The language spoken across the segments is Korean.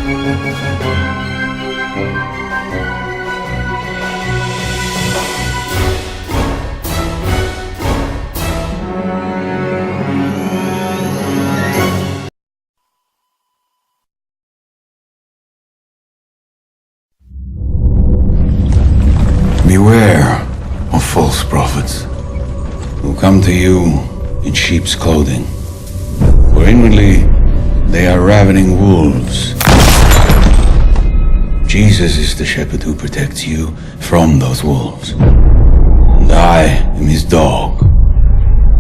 Beware of false prophets who come to you in sheep's clothing, for inwardly they are ravening wolves. Jesus is the shepherd who protects you from those wolves. And I am his dog,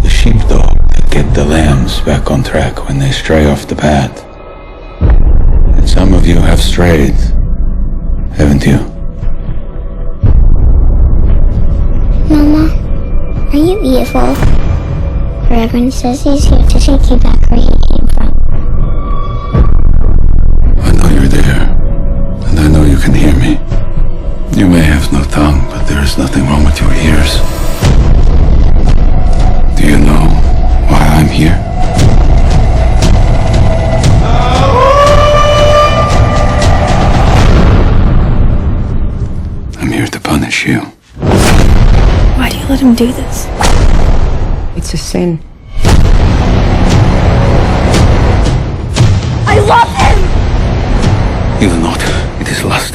the sheepdog that get the lambs back on track when they stray off the path. And some of you have strayed, haven't you? Mama, are you evil? Reverend says he's here to take you back where he came from. I know you're there, and I know you can hear me. You may have no tongue, but there is nothing wrong with your ears. Do you know why I'm here? I'm here to punish you. Why do you let him do this? It's a sin. I love him! You will not. It is lust.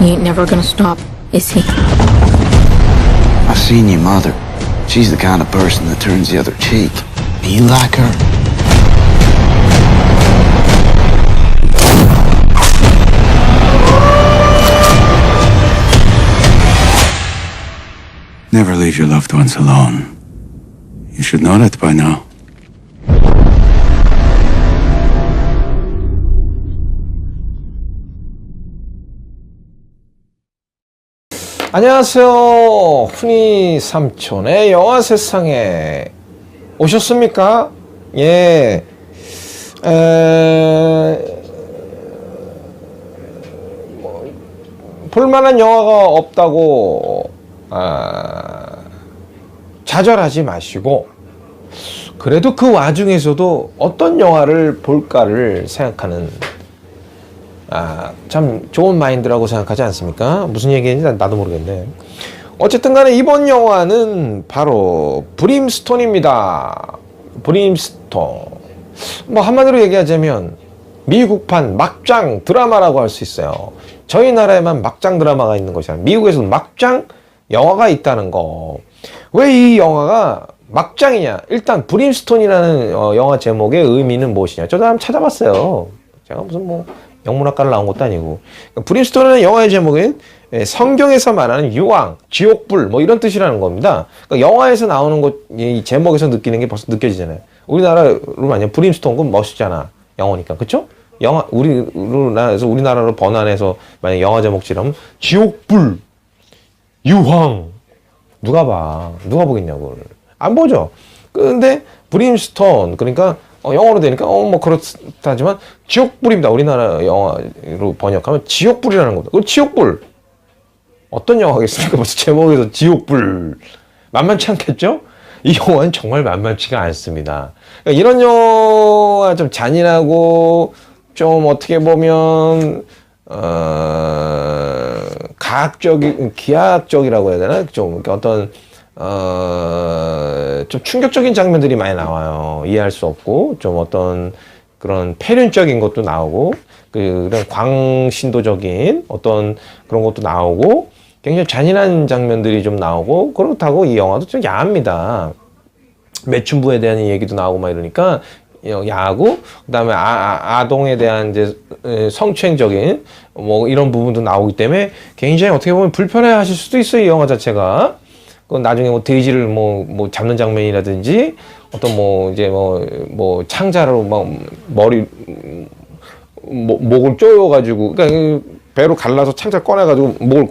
He ain't never gonna stop, is he? I've seen your mother. She's the kind of person that turns the other cheek. Be like her. Never leave your loved ones alone. You should know that by now. 안녕하세요. 훈이 삼촌의 영화 세상에 오셨습니까? 예. 볼만한 영화가 없다고 좌절하지 마시고, 그래도 그 와중에서도 어떤 영화를 볼까를 생각하는 참 좋은 마인드라고 생각하지 않습니까? 무슨 얘기인지 나도 모르겠네. 어쨌든 간에 이번 영화는 바로 브림스톤입니다. 브림스톤. 뭐 한마디로 얘기하자면 미국판 막장 드라마라고 할 수 있어요. 저희 나라에만 막장 드라마가 있는 것이 아니라 미국에서도 막장 영화가 있다는 거. 왜 이 영화가 막장이냐? 일단 브림스톤이라는 영화 제목의 의미는 무엇이냐? 저도 한번 찾아봤어요. 제가 무슨 뭐 영문학과를 나온 것도 아니고. 브림스톤이라는 영화의 제목은 성경에서 말하는 유황, 지옥불 뭐 이런 뜻이라는 겁니다. 그러니까 영화에서 나오는 것, 이 제목에서 느끼는 게 벌써 느껴지잖아요. 우리나라로 만약 브림스톤 그럼 멋있잖아. 영어니까. 그쵸? 영화, 우리나라로 번안해서 만약 영화 제목처럼 지옥불, 유황. 누가 봐? 누가 보겠냐고. 안 보죠? 근데 브림스톤, 그러니까 영어로 되니까 뭐 그렇다지만 지옥불입니다. 우리나라 영화로 번역하면 지옥불이라는 겁니다. 그 지옥불 어떤 영화겠습니까? 벌써 제목에서 지옥불 만만치 않겠죠? 이 영화는 정말 만만치가 않습니다. 그러니까 이런 영화 좀 잔인하고 좀 어떻게 보면 기하학적이라고 해야 되나? 좀 어떤 좀 충격적인 장면들이 많이 나와요. 이해할 수 없고, 좀 어떤 그런 폐륜적인 것도 나오고, 그런 광신도적인 어떤 그런 것도 나오고, 굉장히 잔인한 장면들이 좀 나오고, 그렇다고 이 영화도 좀 야합니다. 매춘부에 대한 얘기도 나오고 막 이러니까 야하고, 그 다음에 아동에 대한 이제 성추행적인 뭐 이런 부분도 나오기 때문에 굉장히 어떻게 보면 불편해 하실 수도 있어요, 이 영화 자체가. 그 나중에 뭐 돼지를 뭐 잡는 장면이라든지 어떤 뭐 이제 뭐 창자로 막 머리 목을 쪼여가지고, 그러니까 배로 갈라서 창자 꺼내가지고 목을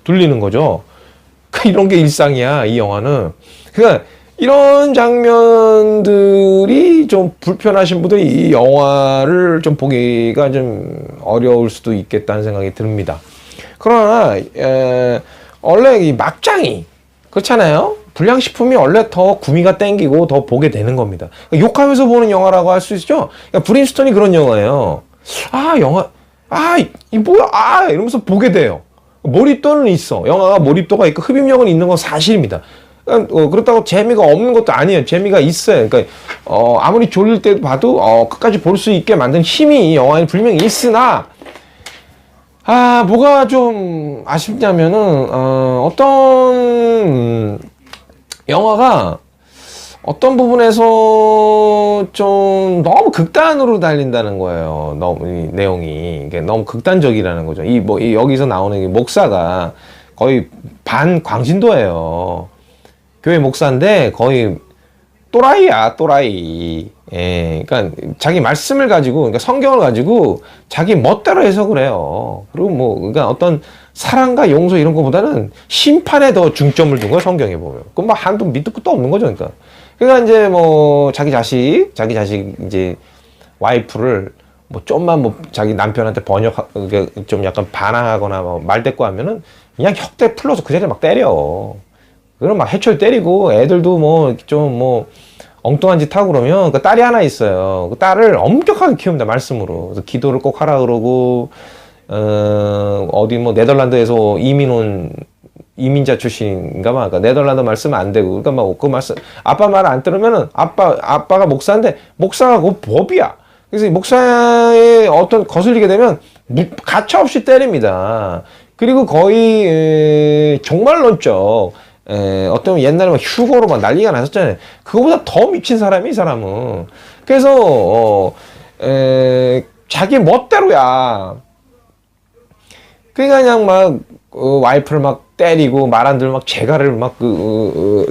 돌리는 거죠. 이런 게 일상이야, 이 영화는. 그러니까 이런 장면들이 좀 불편하신 분들이 이 영화를 좀 보기가 좀 어려울 수도 있겠다는 생각이 듭니다. 그러나 원래 이 막장이 그렇잖아요. 불량식품이 원래 더 구미가 땡기고 더 보게 되는 겁니다. 그러니까 욕하면서 보는 영화라고 할 수 있죠. 그러니까 브림스톤이 그런 영화예요. 이 뭐야, 이러면서 보게 돼요. 몰입도는 있어. 영화가 몰입도가 있고 흡입력은 있는 건 사실입니다. 그렇다고 재미가 없는 것도 아니에요. 재미가 있어요. 그러니까 아무리 졸릴 때 봐도 끝까지 볼 수 있게 만든 힘이 영화에 분명히 있으나 뭐가 좀 아쉽냐면은 어떤 영화가 어떤 부분에서 좀 너무 극단으로 달린다는 거예요. 너무 이 내용이 이게 너무 극단적이라는 거죠. 여기서 나오는 이 목사가 거의 반광신도예요. 교회 목사인데 거의 또라이야, 또라이. 예, 그러니까 자기 말씀을 가지고, 그러니까 성경을 가지고 자기 멋대로 해석을 해요. 그리고 그러니까 어떤 사랑과 용서 이런 것보다는 심판에 더 중점을 둔 거예요, 성경에 보면. 그럼 한도 밑도 끝도 없는 거죠, 그러니까 이제 자기 자식 이제 와이프를 좀만 자기 남편한테 좀 약간 반항하거나 말대꾸 하면은 그냥 혁대 풀러서 그 자리에 막 때려. 그럼 막 해초리 때리고 애들도 좀 엉뚱한 짓 하고 그러면 그 딸이 하나 있어요. 그 딸을 엄격하게 키웁니다, 말씀으로. 그래서 기도를 꼭 하라 그러고 어디 네덜란드에서 이민 온 이민자 출신인가 봐. 그러니까 네덜란드 말 쓰면 안 되고. 그러니까 그 말씀 아빠 말 안 들으면은 아빠가 목사인데 목사가 그 법이야. 그래서 목사의 어떤 거슬리게 되면 가차없이 때립니다. 그리고 거의 종말론적 어떤 옛날에 휴거로 난리가 났었잖아요. 그거보다 더 미친 사람이 이 사람은. 그래서 자기 멋대로야. 그러니까 그냥 와이프를 때리고 말 안 들으면 재갈을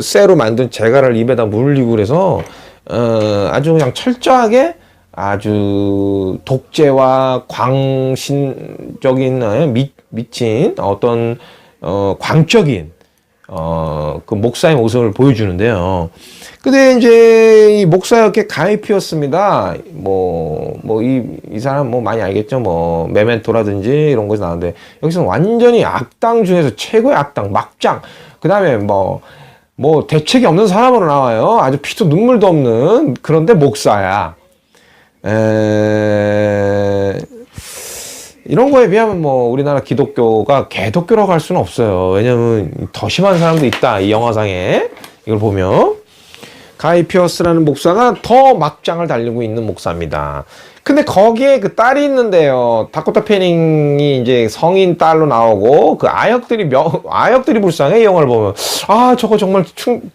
쇠로 만든 재갈을 입에다 물리고 그래서 아주 그냥 철저하게 아주 독재와 광신적인 미친 어떤 광적인 그 목사의 모습을 보여주는데요. 근데 이제 이 목사였기에 가입이었습니다. 이 사람 많이 알겠죠. 메멘토라든지 이런 것이 나오는데 여기서는 완전히 악당 중에서 최고의 악당, 막장. 그 다음에 대책이 없는 사람으로 나와요. 아주 피도 눈물도 없는. 그런데 목사야. 이런 거에 비하면 우리나라 기독교가 개독교라고 할 수는 없어요. 왜냐면 더 심한 사람도 있다, 이 영화상에. 이걸 보면 가이 피어스라는 목사가 더 막장을 달리고 있는 목사입니다. 근데 거기에 그 딸이 있는데요. 다코타 패닝이 이제 성인 딸로 나오고 그 아역들이 불쌍해. 이 영화를 보면 저거 정말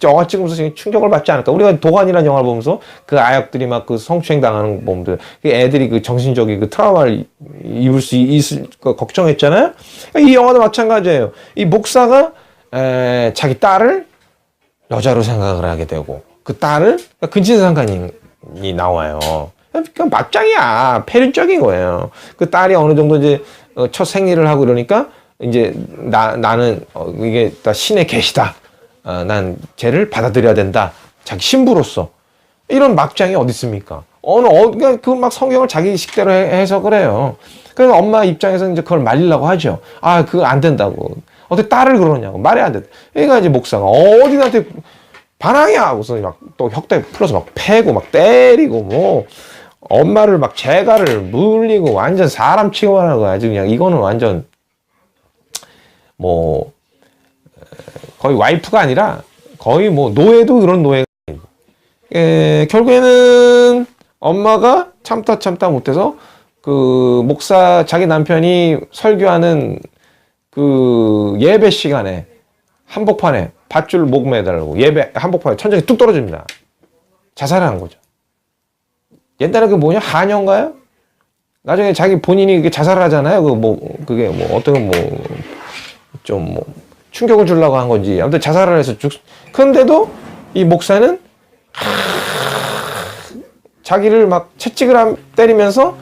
영화 찍으면서 충격을 받지 않을까. 우리가 도관이라는 영화를 보면서 그 아역들이 그 성추행 당하는 거 보면 애들이 그 정신적인 그 트라우마를 입을 수 있을 거 걱정했잖아요. 이 영화도 마찬가지예요. 이 목사가 자기 딸을 여자로 생각을 하게 되고 그 딸을 근친상간이 나와요. 그러니까 막장이야. 패륜적인 거예요. 그 딸이 어느 정도 이제 첫 생리를 하고 이러니까 이제 나는 이게 다 신의 계시다. 난 쟤를 받아들여야 된다. 자기 신부로서. 이런 막장이 어디 있습니까? 그러니까 성경을 자기 식대로 해석을 해요. 그래서 엄마 입장에서는 이제 그걸 말리려고 하죠. 그거 안 된다고. 어떻게 딸을 그러냐고. 말이 안 된다. 그러니까 이제 목사가 어디한테 반항이야! 하고서 또 혁대 풀어서 패고 때리고 엄마를 재갈을 물리고 완전 사람 취급하는 아주 그냥 이거는 완전 거의 와이프가 아니라 거의 노예도 그런 노예가 결국에는 엄마가 참다 못해서 그 목사 자기 남편이 설교하는 그 예배 시간에 한복판에 밧줄 목 매달고 예배 한복판에 천장이 뚝 떨어집니다. 자살을 한 거죠. 옛날에 한여인가요? 나중에 자기 본인이 자살을 하잖아요. 그게 어떤 좀 충격을 주려고 한 건지 아무튼 자살을 해서 그런데도 이 목사는 자기를 채찍을 때리면서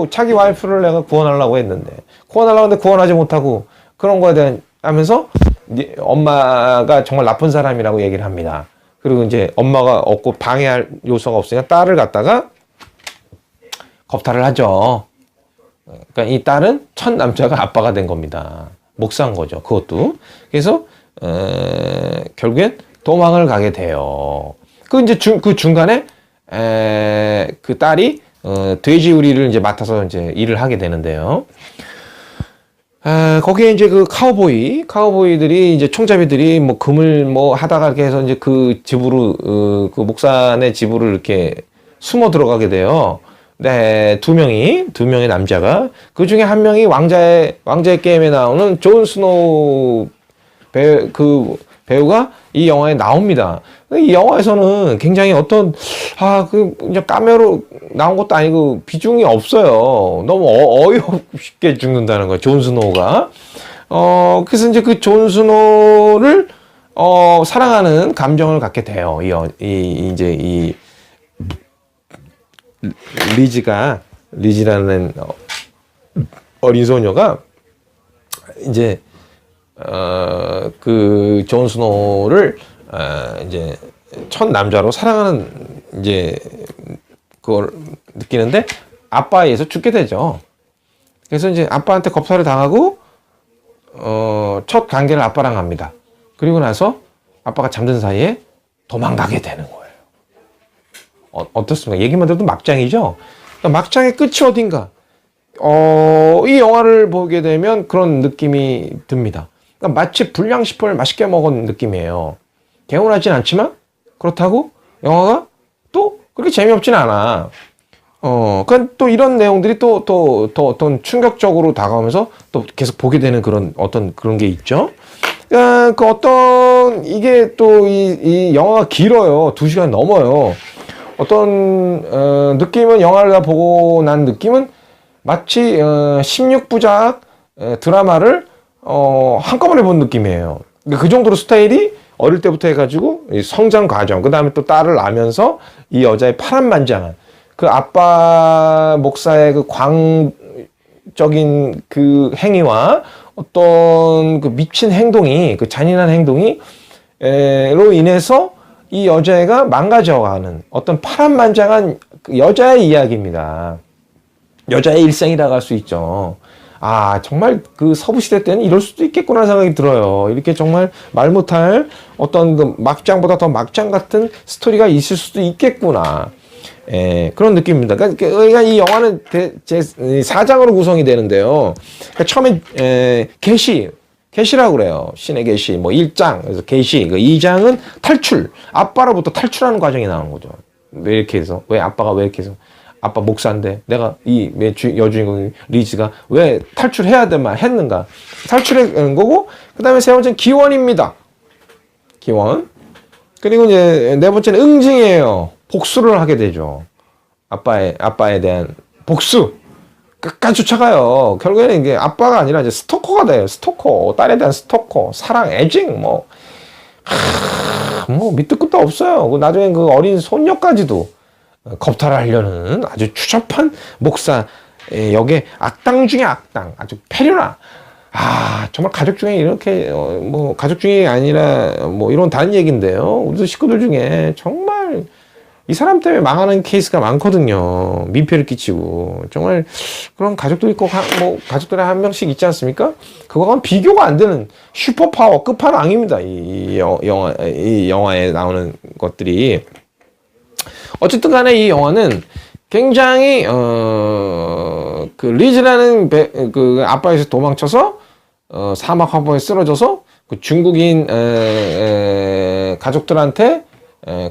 자기 와이프를 내가 구원하려고 했는데 구원하지 못하고 그런 거에 대한 하면서 엄마가 정말 나쁜 사람이라고 얘기를 합니다. 그리고 이제 엄마가 없고 방해할 요소가 없으니까 딸을 갖다가 겁탈을 하죠. 그러니까 이 딸은 첫 남자가 아빠가 된 겁니다. 목사인 거죠. 그것도. 그래서 결국엔 도망을 가게 돼요. 그 이제 그 중간에 그 딸이 돼지우리를 이제 맡아서 이제 일을 하게 되는데요. 거기에 이제 그 카우보이들이 이제 총잡이들이 뭐 금을 뭐 하다가 이렇게 해서 이제 그 집으로 그 목산의 집으로 이렇게 숨어 들어가게 돼요. 네, 두 명의 남자가, 그 중에 한 명이 왕자의 게임에 나오는 존 스노우 배우가 이 영화에 나옵니다. 이 영화에서는 굉장히 어떤, 이제 까메오로 나온 것도 아니고 비중이 없어요. 너무 어이없게 죽는다는 거예요, 존 스노우가. 그래서 이제 그 존 스노우를, 사랑하는 감정을 갖게 돼요. 이 리지라는 어린 소녀가 이제 그 존 스노우를 이제 첫 남자로 사랑하는 이제 그걸 느끼는데 아빠에 의해서 죽게 되죠. 그래서 이제 아빠한테 겁살을 당하고 첫 관계를 아빠랑 합니다. 그리고 나서 아빠가 잠든 사이에 도망가게 되는 거예요. 어떻습니까? 얘기만 들어도 막장이죠? 막장의 끝이 어딘가? 이 영화를 보게 되면 그런 느낌이 듭니다. 그러니까 마치 불량식품을 맛있게 먹은 느낌이에요. 개운하진 않지만, 그렇다고 영화가 또 그렇게 재미없진 않아. 그러니까 또 이런 내용들이 또 어떤 충격적으로 다가오면서 또 계속 보게 되는 그런 게 있죠. 이게 또 이 영화가 길어요. 2시간 넘어요. 어떤 느낌은, 영화를 다 보고 난 느낌은 마치 16부작 드라마를 한꺼번에 본 느낌이에요. 그 정도로 스타일이 어릴 때부터 해가지고 성장 과정, 그 다음에 또 딸을 낳으면서 이 여자의 파란만장한 그 아빠 목사의 그 광적인 그 행위와 어떤 그 미친 행동이, 그 잔인한 행동이 로 인해서 이 여자애가 망가져가는 어떤 파란만장한 여자의 이야기입니다. 여자의 일생이라고 할 수 있죠. 정말 그 서부시대 때는 이럴 수도 있겠구나 생각이 들어요. 이렇게 정말 말 못할 어떤 그 막장보다 더 막장 같은 스토리가 있을 수도 있겠구나. 그런 느낌입니다. 그러니까 이 영화는 제 4장으로 구성이 되는데요. 그러니까 처음에 계시라고 그래요. 신의 계시. 뭐 1장, 그래서 계시. 그 2장은 탈출. 아빠로부터 탈출하는 과정이 나오는 거죠. 왜 이렇게 해서? 왜 아빠가 왜 이렇게 해서? 아빠 목사인데 내가 여주인공 리즈가 왜 탈출해야 되만 했는가? 탈출하는 거고, 그 다음에 세 번째는 기원입니다. 기원. 그리고 이제 네 번째는 응징이에요. 복수를 하게 되죠. 아빠에 대한 복수. 끝까지 쫓아가요. 결국에는 이게 아빠가 아니라 이제 스토커가 돼요. 스토커. 딸에 대한 스토커. 사랑, 애증, 뭐 밑도 끝도 없어요. 나중에 그 어린 손녀까지도 겁탈을 하려는 아주 추접한 목사 역의 악당 중에 악당. 아주 패륜아. 정말 가족 중에 이렇게, 가족 중에 아니라, 이런 다른 얘기인데요. 우리 식구들 중에 정말 이 사람 때문에 망하는 케이스가 많거든요. 민폐를 끼치고. 정말 그런 가족들이 가족들에 한 명씩 있지 않습니까? 그거랑 비교가 안 되는 슈퍼파워 끝판왕입니다. 이 영화에 나오는 것들이. 어쨌든 간에 이 영화는 굉장히, 그 리즈라는 그 아빠에서 도망쳐서, 사막 화보에 쓰러져서 그 중국인, 가족들한테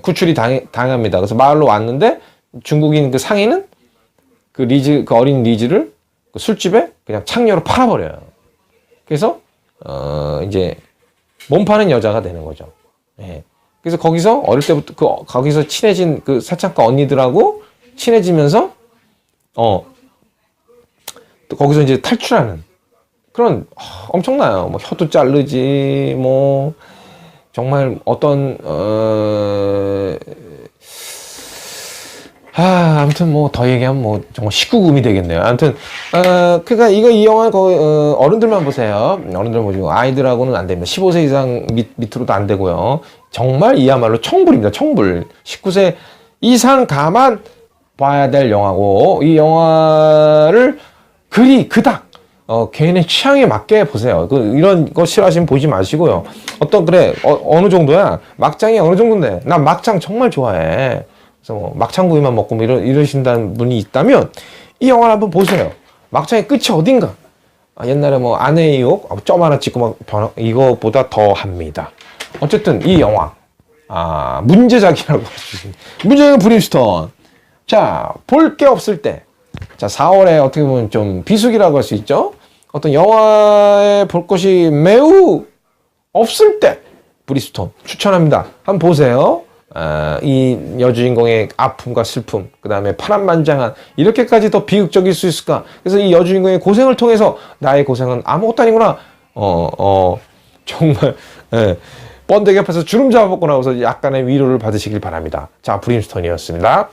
구출이 당합니다. 그래서 마을로 왔는데 중국인 그 상인은 그 어린 리즈를 그 술집에 그냥 창녀로 팔아버려요. 그래서 이제 몸 파는 여자가 되는 거죠. 그래서 거기서 어릴 때부터 거기서 친해진 그 사창가 언니들하고 친해지면서 또 거기서 이제 탈출하는 그런 엄청나요. 혀도 자르지 정말 어떤 아무튼 더 얘기하면 정말 19금이 되겠네요. 아무튼 그러니까 이 영화 어른들만 보세요. 어른들 보시고 아이들하고는 안 됩니다. 15세 이상 밑으로도 안 되고요. 정말 이야말로 청불입니다. 청불. 19세 이상 가만 봐야 될 영화고, 이 영화를 그닥 개인의 취향에 맞게 보세요. 이런 거 싫어하시면 보지 마시고요. 그래, 어느 정도야? 막장이 어느 정도인데? 난 막장 정말 좋아해. 그래서 뭐 막창구이만 먹고 뭐 이러신다는 분이 있다면, 이 영화를 한번 보세요. 막장의 끝이 어딘가? 옛날에 뭐 아내의 유혹, 점 하나 찍고 막 이거보다 더 합니다. 어쨌든 이 영화, 문제작이라고 할 수 있습니다. 문제작은 브림스톤. 자, 볼 게 없을 때. 자, 4월에 어떻게 보면 좀 비수기라고 할 수 있죠? 어떤 영화에 볼 것이 매우 없을 때, 브림스톤 추천합니다. 한번 보세요. 이 여주인공의 아픔과 슬픔, 그 다음에 파란만장한, 이렇게까지 더 비극적일 수 있을까? 그래서 이 여주인공의 고생을 통해서 나의 고생은 아무것도 아니구나. 정말, 번데기 앞에서 주름 잡아먹고 나와서 약간의 위로를 받으시길 바랍니다. 자, 브림스톤이었습니다.